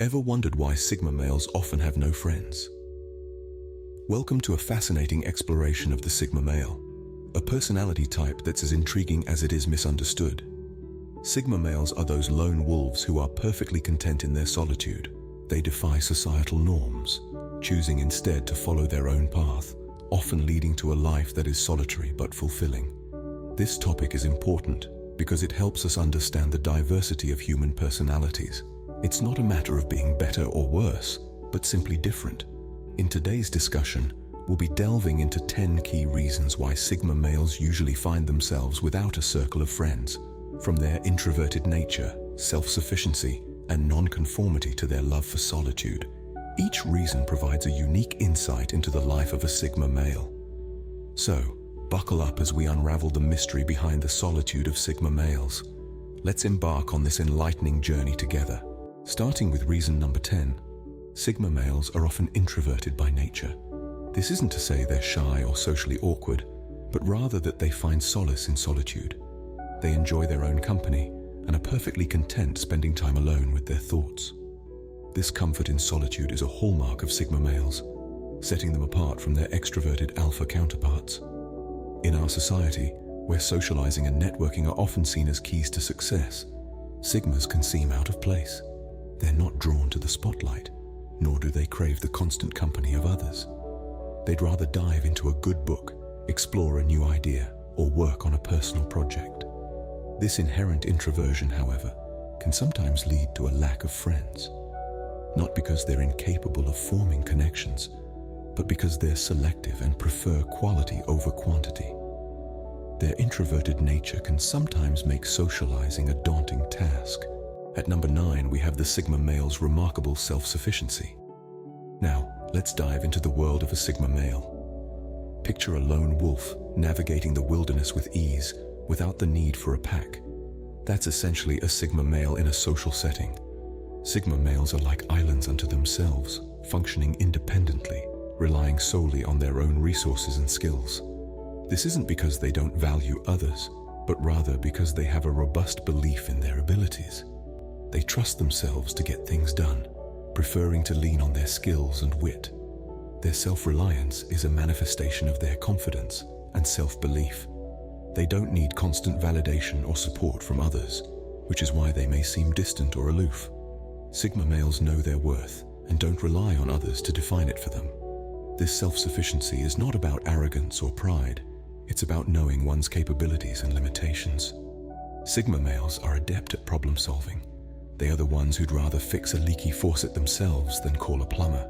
Ever wondered why Sigma males often have no friends? Welcome to a fascinating exploration of the Sigma male, a personality type that's as intriguing as it is misunderstood. Sigma males are those lone wolves who are perfectly content in their solitude. They defy societal norms, choosing instead to follow their own path, often leading to a life that is solitary but fulfilling. This topic is important because it helps us understand the diversity of human personalities. It's not a matter of being better or worse, but simply different. In today's discussion, we'll be delving into 10 key reasons why Sigma males usually find themselves without a circle of friends, from their introverted nature, self-sufficiency, and non-conformity to their love for solitude. Each reason provides a unique insight into the life of a Sigma male. So, buckle up as we unravel the mystery behind the solitude of Sigma males. Let's embark on this enlightening journey together. Starting with reason number 10, Sigma males are often introverted by nature. This isn't to say they're shy or socially awkward, but rather that they find solace in solitude. They enjoy their own company and are perfectly content spending time alone with their thoughts. This comfort in solitude is a hallmark of Sigma males, setting them apart from their extroverted alpha counterparts. In our society, where socializing and networking are often seen as keys to success, Sigmas can seem out of place. They're not drawn to the spotlight, nor do they crave the constant company of others. They'd rather dive into a good book, explore a new idea, or work on a personal project. This inherent introversion, however, can sometimes lead to a lack of friends. Not because they're incapable of forming connections, but because they're selective and prefer quality over quantity. Their introverted nature can sometimes make socializing a daunting task. At number 9, we have the Sigma male's remarkable self-sufficiency. Now, let's dive into the world of a Sigma male. Picture a lone wolf navigating the wilderness with ease, without the need for a pack. That's essentially a Sigma male in a social setting. Sigma males are like islands unto themselves, functioning independently, relying solely on their own resources and skills. This isn't because they don't value others, but rather because they have a robust belief in their abilities. They trust themselves to get things done, preferring to lean on their skills and wit. Their self-reliance is a manifestation of their confidence and self-belief. They don't need constant validation or support from others, which is why they may seem distant or aloof. Sigma males know their worth and don't rely on others to define it for them. This self-sufficiency is not about arrogance or pride. It's about knowing one's capabilities and limitations. Sigma males are adept at problem solving. They are the ones who'd rather fix a leaky faucet themselves than call a plumber.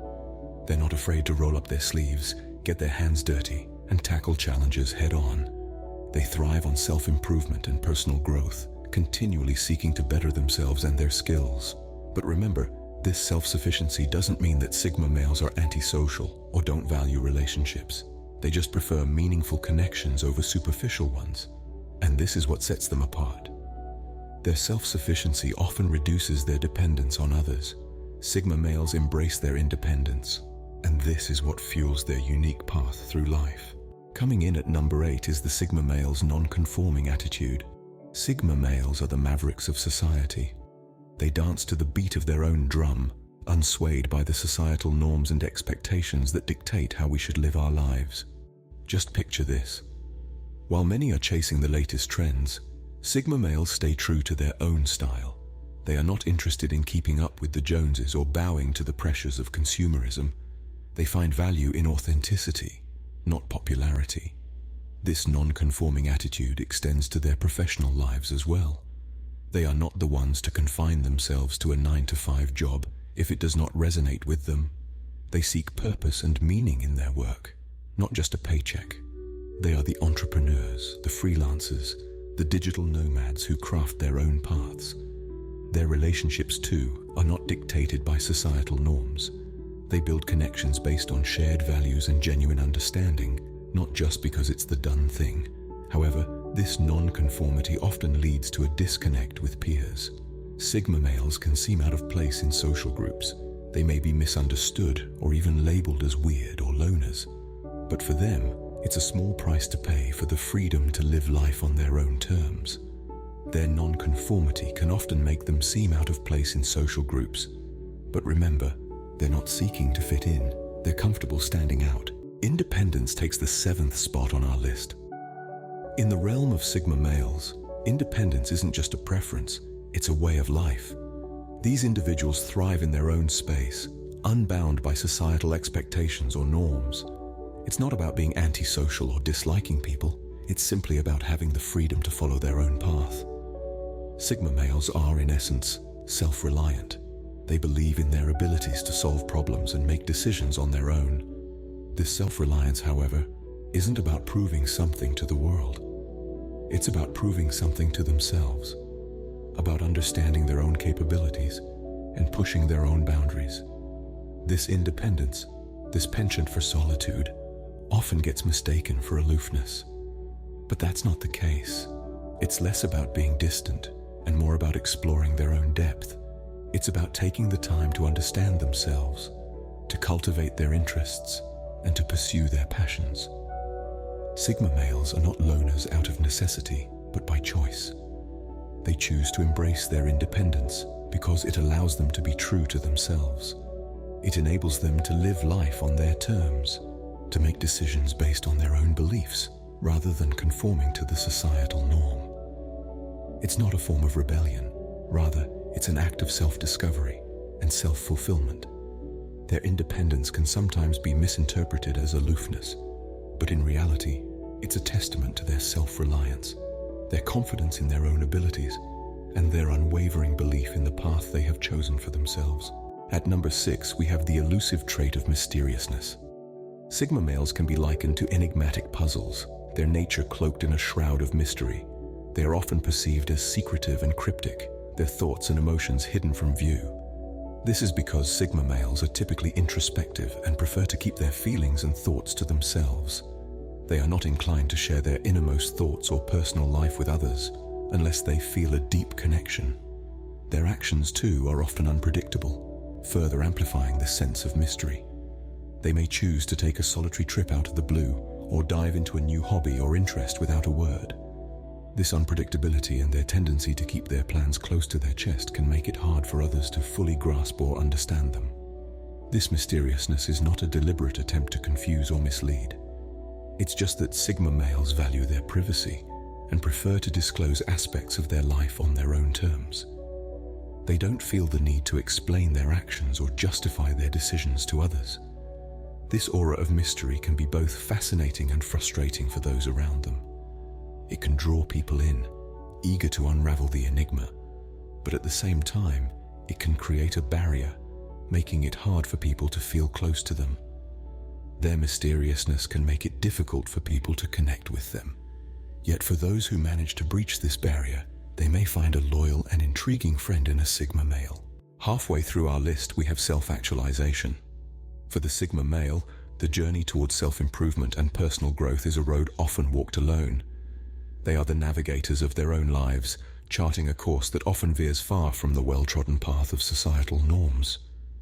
They're not afraid to roll up their sleeves, get their hands dirty, and tackle challenges head-on. They thrive on self-improvement and personal growth, continually seeking to better themselves and their skills. But remember, this self-sufficiency doesn't mean that Sigma males are antisocial or don't value relationships. They just prefer meaningful connections over superficial ones. And this is what sets them apart. Their self-sufficiency often reduces their dependence on others. Sigma males embrace their independence, and this is what fuels their unique path through life. Coming in at number 8 is the Sigma male's non-conforming attitude. Sigma males are the mavericks of society. They dance to the beat of their own drum, unswayed by the societal norms and expectations that dictate how we should live our lives. Just picture this. While many are chasing the latest trends, Sigma males stay true to their own style. They are not interested in keeping up with the Joneses or bowing to the pressures of consumerism. They find value in authenticity, not popularity. This non-conforming attitude extends to their professional lives as well. They are not the ones to confine themselves to a 9-to-5 job if it does not resonate with them. They seek purpose and meaning in their work, not just a paycheck. They are the entrepreneurs, the freelancers, the digital nomads who craft their own paths. Their relationships, too, are not dictated by societal norms. They build connections based on shared values and genuine understanding, not just because it's the done thing. However, this non-conformity often leads to a disconnect with peers. Sigma males can seem out of place in social groups. They may be misunderstood or even labeled as weird or loners. But for them, it's a small price to pay for the freedom to live life on their own terms. Their non-conformity can often make them seem out of place in social groups, But remember, they're not seeking to fit in, they're comfortable standing out. Independence takes the 7th spot on our list. In the realm of Sigma males, independence isn't just a preference, it's a way of life. These individuals thrive in their own space, unbound by societal expectations or norms. It's not about being antisocial or disliking people, it's simply about having the freedom to follow their own path. Sigma males are, in essence, self-reliant. They believe in their abilities to solve problems and make decisions on their own. This self-reliance, however, isn't about proving something to the world. It's about proving something to themselves, about understanding their own capabilities and pushing their own boundaries. This independence, this penchant for solitude, often gets mistaken for aloofness. But that's not the case. It's less about being distant and more about exploring their own depth. It's about taking the time to understand themselves, to cultivate their interests, and to pursue their passions. Sigma males are not loners out of necessity, but by choice. They choose to embrace their independence because it allows them to be true to themselves. It enables them to live life on their terms, to make decisions based on their own beliefs, rather than conforming to the societal norm. It's not a form of rebellion, rather, it's an act of self-discovery and self-fulfillment. Their independence can sometimes be misinterpreted as aloofness, but in reality, it's a testament to their self-reliance, their confidence in their own abilities, and their unwavering belief in the path they have chosen for themselves. At number 6, we have the elusive trait of mysteriousness. Sigma males can be likened to enigmatic puzzles, their nature cloaked in a shroud of mystery. They are often perceived as secretive and cryptic, their thoughts and emotions hidden from view. This is because Sigma males are typically introspective and prefer to keep their feelings and thoughts to themselves. They are not inclined to share their innermost thoughts or personal life with others unless they feel a deep connection. Their actions, too, are often unpredictable, further amplifying the sense of mystery. They may choose to take a solitary trip out of the blue or dive into a new hobby or interest without a word. This unpredictability and their tendency to keep their plans close to their chest can make it hard for others to fully grasp or understand them. This mysteriousness is not a deliberate attempt to confuse or mislead. It's just that Sigma males value their privacy and prefer to disclose aspects of their life on their own terms. They don't feel the need to explain their actions or justify their decisions to others. This aura of mystery can be both fascinating and frustrating for those around them. It can draw people in, eager to unravel the enigma, but at the same time, it can create a barrier, making it hard for people to feel close to them. Their mysteriousness can make it difficult for people to connect with them. Yet for those who manage to breach this barrier, they may find a loyal and intriguing friend in a Sigma male. Halfway through our list, we have self-actualization. For the Sigma male, the journey towards self-improvement and personal growth is a road often walked alone. They are the navigators of their own lives, charting a course that often veers far from the well-trodden path of societal norms.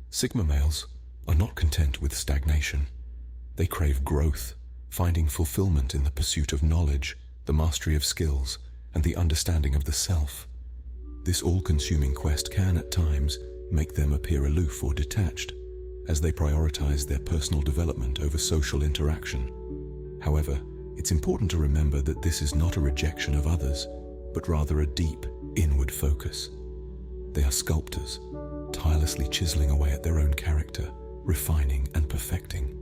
Sigma males are not content with stagnation. They crave growth, finding fulfillment in the pursuit of knowledge, the mastery of skills, and the understanding of the self. This all-consuming quest can, at times, make them appear aloof or detached, as they prioritize their personal development over social interaction. However, it's important to remember that this is not a rejection of others, but rather a deep, inward focus. They are sculptors, tirelessly chiseling away at their own character, refining and perfecting.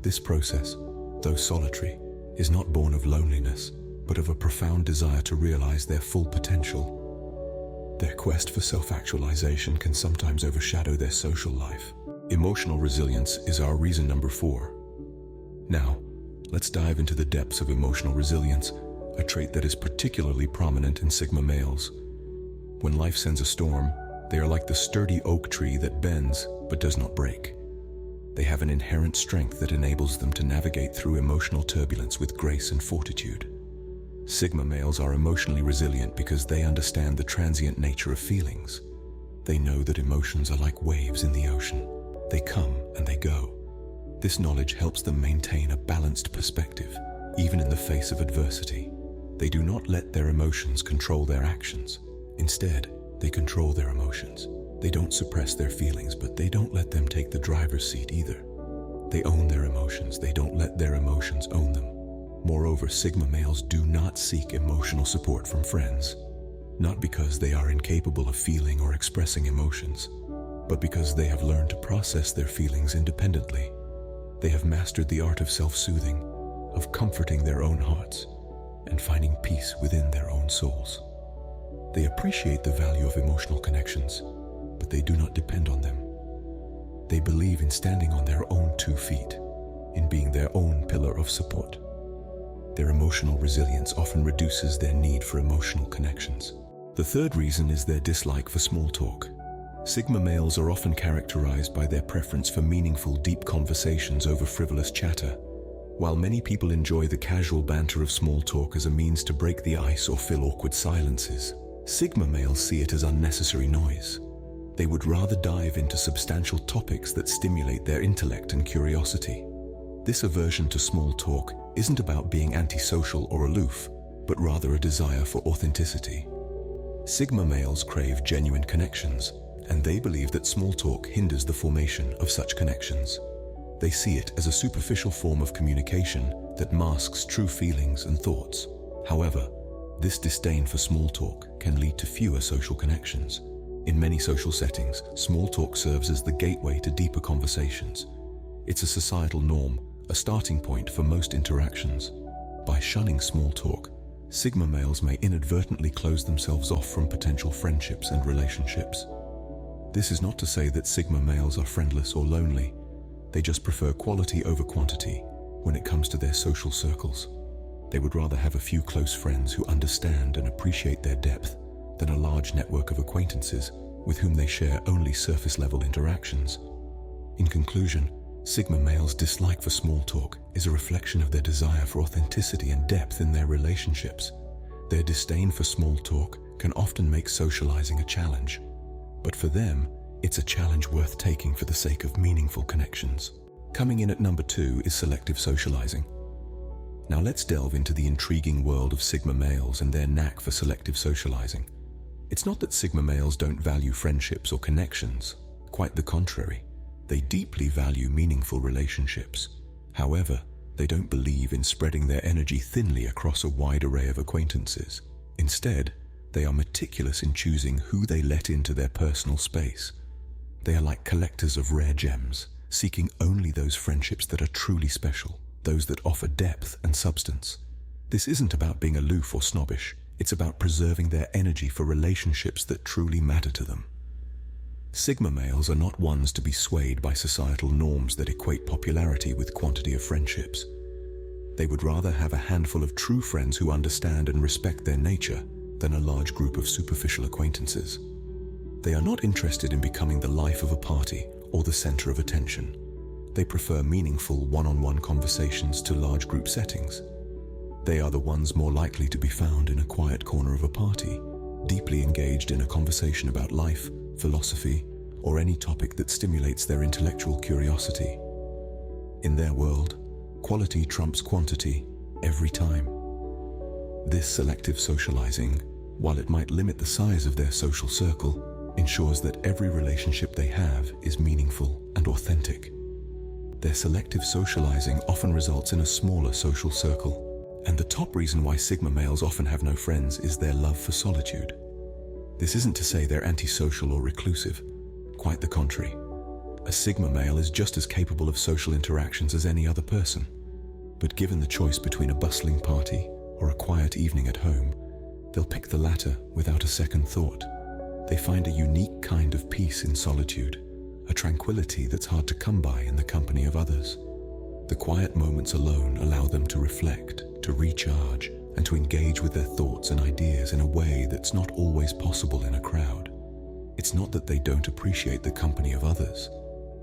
This process, though solitary, is not born of loneliness, but of a profound desire to realize their full potential. Their quest for self-actualization can sometimes overshadow their social life. Emotional resilience is our reason number 4. Now, let's dive into the depths of emotional resilience, a trait that is particularly prominent in Sigma males. When life sends a storm, they are like the sturdy oak tree that bends but does not break. They have an inherent strength that enables them to navigate through emotional turbulence with grace and fortitude. Sigma males are emotionally resilient because they understand the transient nature of feelings. They know that emotions are like waves in the ocean. They come and they go. This knowledge helps them maintain a balanced perspective, even in the face of adversity. They do not let their emotions control their actions. Instead, they control their emotions. They don't suppress their feelings, but they don't let them take the driver's seat either. They own their emotions. They don't let their emotions own them. Moreover, Sigma males do not seek emotional support from friends, not because they are incapable of feeling or expressing emotions, but because they have learned to process their feelings independently. They have mastered the art of self-soothing, of comforting their own hearts, and finding peace within their own souls. They appreciate the value of emotional connections, but they do not depend on them. They believe in standing on their own 2 feet, in being their own pillar of support. Their emotional resilience often reduces their need for emotional connections. The third reason is their dislike for small talk. Sigma males are often characterized by their preference for meaningful, deep conversations over frivolous chatter. While many people enjoy the casual banter of small talk as a means to break the ice or fill awkward silences, Sigma males see it as unnecessary noise. They would rather dive into substantial topics that stimulate their intellect and curiosity. This aversion to small talk isn't about being antisocial or aloof, but rather a desire for authenticity. Sigma males crave genuine connections, and they believe that small talk hinders the formation of such connections. They see it as a superficial form of communication that masks true feelings and thoughts. However, this disdain for small talk can lead to fewer social connections. In many social settings, small talk serves as the gateway to deeper conversations. It's a societal norm, a starting point for most interactions. By shunning small talk, Sigma males may inadvertently close themselves off from potential friendships and relationships. This is not to say that Sigma males are friendless or lonely. They just prefer quality over quantity when it comes to their social circles. They would rather have a few close friends who understand and appreciate their depth than a large network of acquaintances with whom they share only surface-level interactions. In conclusion, Sigma males' dislike for small talk is a reflection of their desire for authenticity and depth in their relationships. Their disdain for small talk can often make socializing a challenge, but for them, it's a challenge worth taking for the sake of meaningful connections. Coming in at number 2 is selective socializing. Now let's delve into the intriguing world of Sigma males and their knack for selective socializing. It's not that Sigma males don't value friendships or connections. Quite the contrary. They deeply value meaningful relationships. However, they don't believe in spreading their energy thinly across a wide array of acquaintances. Instead, they are meticulous in choosing who they let into their personal space. They are like collectors of rare gems, seeking only those friendships that are truly special, those that offer depth and substance. This isn't about being aloof or snobbish. It's about preserving their energy for relationships that truly matter to them. Sigma males are not ones to be swayed by societal norms that equate popularity with quantity of friendships. They would rather have a handful of true friends who understand and respect their nature than a large group of superficial acquaintances. They are not interested in becoming the life of a party or the center of attention. They prefer meaningful one-on-one conversations to large group settings. They are the ones more likely to be found in a quiet corner of a party, deeply engaged in a conversation about life, philosophy, or any topic that stimulates their intellectual curiosity. In their world, quality trumps quantity every time. This selective socializing, while it might limit the size of their social circle, ensures that every relationship they have is meaningful and authentic. Their selective socializing often results in a smaller social circle, and the top reason why Sigma males often have no friends is their love for solitude. This isn't to say they're antisocial or reclusive. Quite the contrary. A Sigma male is just as capable of social interactions as any other person. But given the choice between a bustling party or a quiet evening at home, they'll pick the latter without a second thought. They find a unique kind of peace in solitude, a tranquility that's hard to come by in the company of others. The quiet moments alone allow them to reflect, to recharge, and to engage with their thoughts and ideas in a way that's not always possible in a crowd. It's not that they don't appreciate the company of others.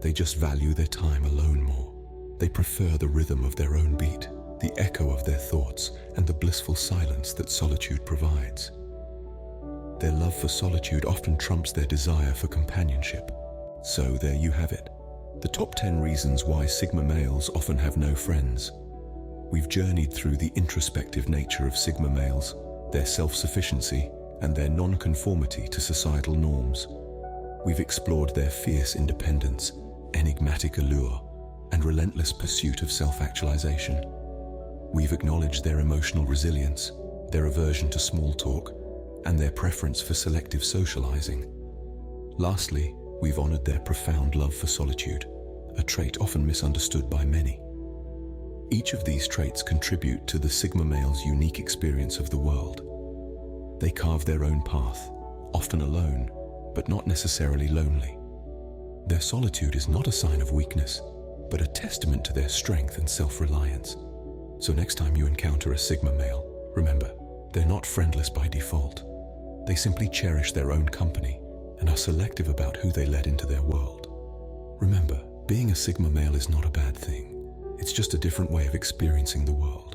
They just value their time alone more. They prefer the rhythm of their own beat, the echo of their thoughts, and the blissful silence that solitude provides. Their love for solitude often trumps their desire for companionship. So there you have it. The top 10 reasons why Sigma males often have no friends. We've journeyed through the introspective nature of Sigma males, their self-sufficiency, and their non-conformity to societal norms. We've explored their fierce independence, enigmatic allure, and relentless pursuit of self-actualization. We've acknowledged their emotional resilience, their aversion to small talk, and their preference for selective socializing. Lastly, we've honored their profound love for solitude, a trait often misunderstood by many. Each of these traits contribute to the Sigma male's unique experience of the world. They carve their own path, often alone, but not necessarily lonely. Their solitude is not a sign of weakness, but a testament to their strength and self-reliance. So next time you encounter a Sigma male, remember, they're not friendless by default. They simply cherish their own company and are selective about who they let into their world. Remember, being a Sigma male is not a bad thing. It's just a different way of experiencing the world.